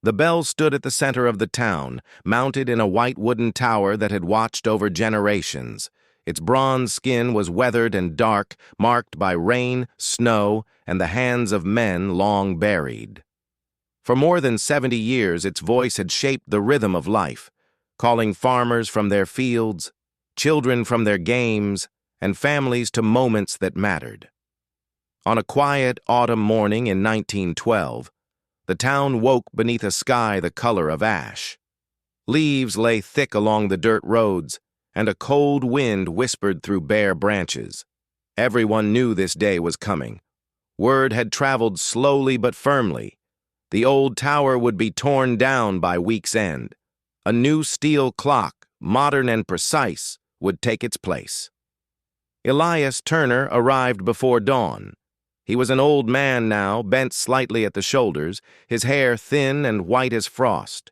The bell stood at the center of the town, mounted in a white wooden tower that had watched over generations. Its bronze skin was weathered and dark, marked by rain, snow, and the hands of men long buried. For more than 70 years, its voice had shaped the rhythm of life, calling farmers from their fields, children from their games, and families to moments that mattered. On a quiet autumn morning in 1912, the town woke beneath a sky the color of ash. Leaves lay thick along the dirt roads, and a cold wind whispered through bare branches. Everyone knew this day was coming. Word had traveled slowly but firmly. The old tower would be torn down by week's end. A new steel clock, modern and precise, would take its place. Elias Turner arrived before dawn. He was an old man now, bent slightly at the shoulders, his hair thin and white as frost.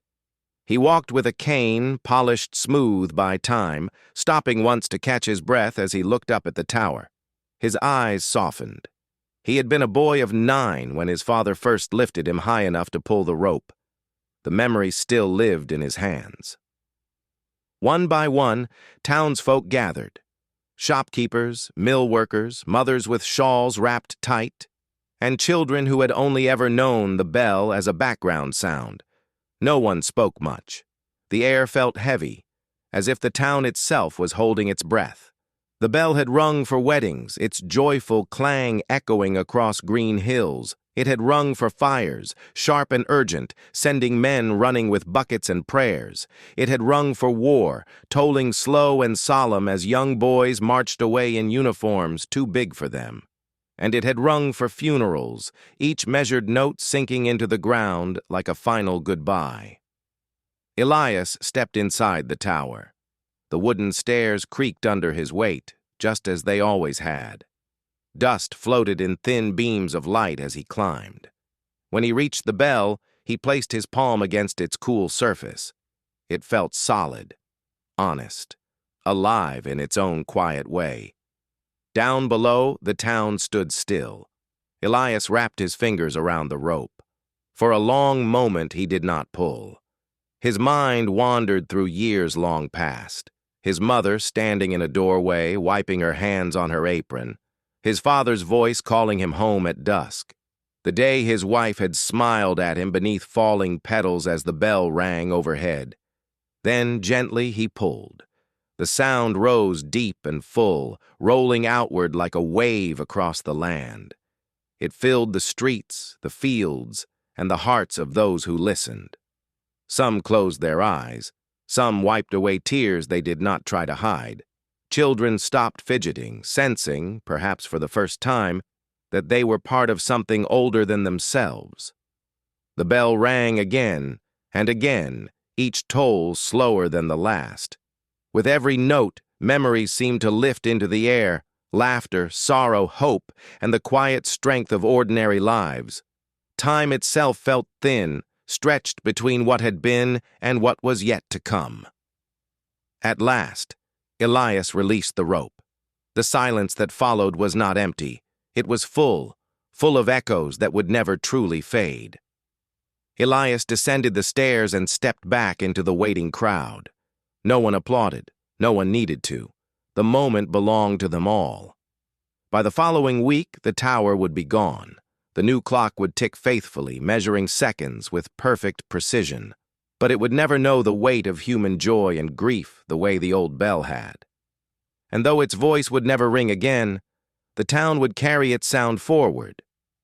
He walked with a cane, polished smooth by time, stopping once to catch his breath as he looked up at the tower. His eyes softened. He had been a boy of 9 when his father first lifted him high enough to pull the rope. The memory still lived in his hands. One by one, townsfolk gathered. Shopkeepers, mill workers, mothers with shawls wrapped tight, and children who had only ever known the bell as a background sound. No one spoke much. The air felt heavy, as if the town itself was holding its breath. The bell had rung for weddings, its joyful clang echoing across green hills. It had rung for fires, sharp and urgent, sending men running with buckets and prayers. It had rung for war, tolling slow and solemn as young boys marched away in uniforms too big for them. And it had rung for funerals, each measured note sinking into the ground like a final goodbye. Elias stepped inside the tower. The wooden stairs creaked under his weight, just as they always had. Dust floated in thin beams of light as he climbed. When he reached the bell, he placed his palm against its cool surface. It felt solid, honest, alive in its own quiet way. Down below, the town stood still. Elias wrapped his fingers around the rope. For a long moment he did not pull. His mind wandered through years long past. His mother standing in a doorway, wiping her hands on her apron. His father's voice calling him home at dusk. The day his wife had smiled at him beneath falling petals as the bell rang overhead. Then gently he pulled. The sound rose deep and full, rolling outward like a wave across the land. It filled the streets, the fields, and the hearts of those who listened. Some closed their eyes. Some wiped away tears they did not try to hide. Children stopped fidgeting, sensing, perhaps for the first time, that they were part of something older than themselves. The bell rang again and again, each toll slower than the last. With every note, memories seemed to lift into the air, laughter, sorrow, hope, and the quiet strength of ordinary lives. Time itself felt thin, stretched between what had been and what was yet to come. At last, Elias released the rope. The silence that followed was not empty. It was full of echoes that would never truly fade. Elias descended the stairs and stepped back into the waiting crowd. No one applauded. No one needed to. The moment belonged to them all. By the following week, the tower would be gone. The new clock would tick faithfully, measuring seconds with perfect precision. But it would never know the weight of human joy and grief the way the old bell had. And though its voice would never ring again, the town would carry its sound forward,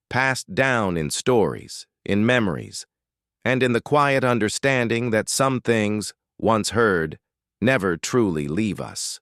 passed down in stories, in memories, and in the quiet understanding that some things, once heard, never truly leave us.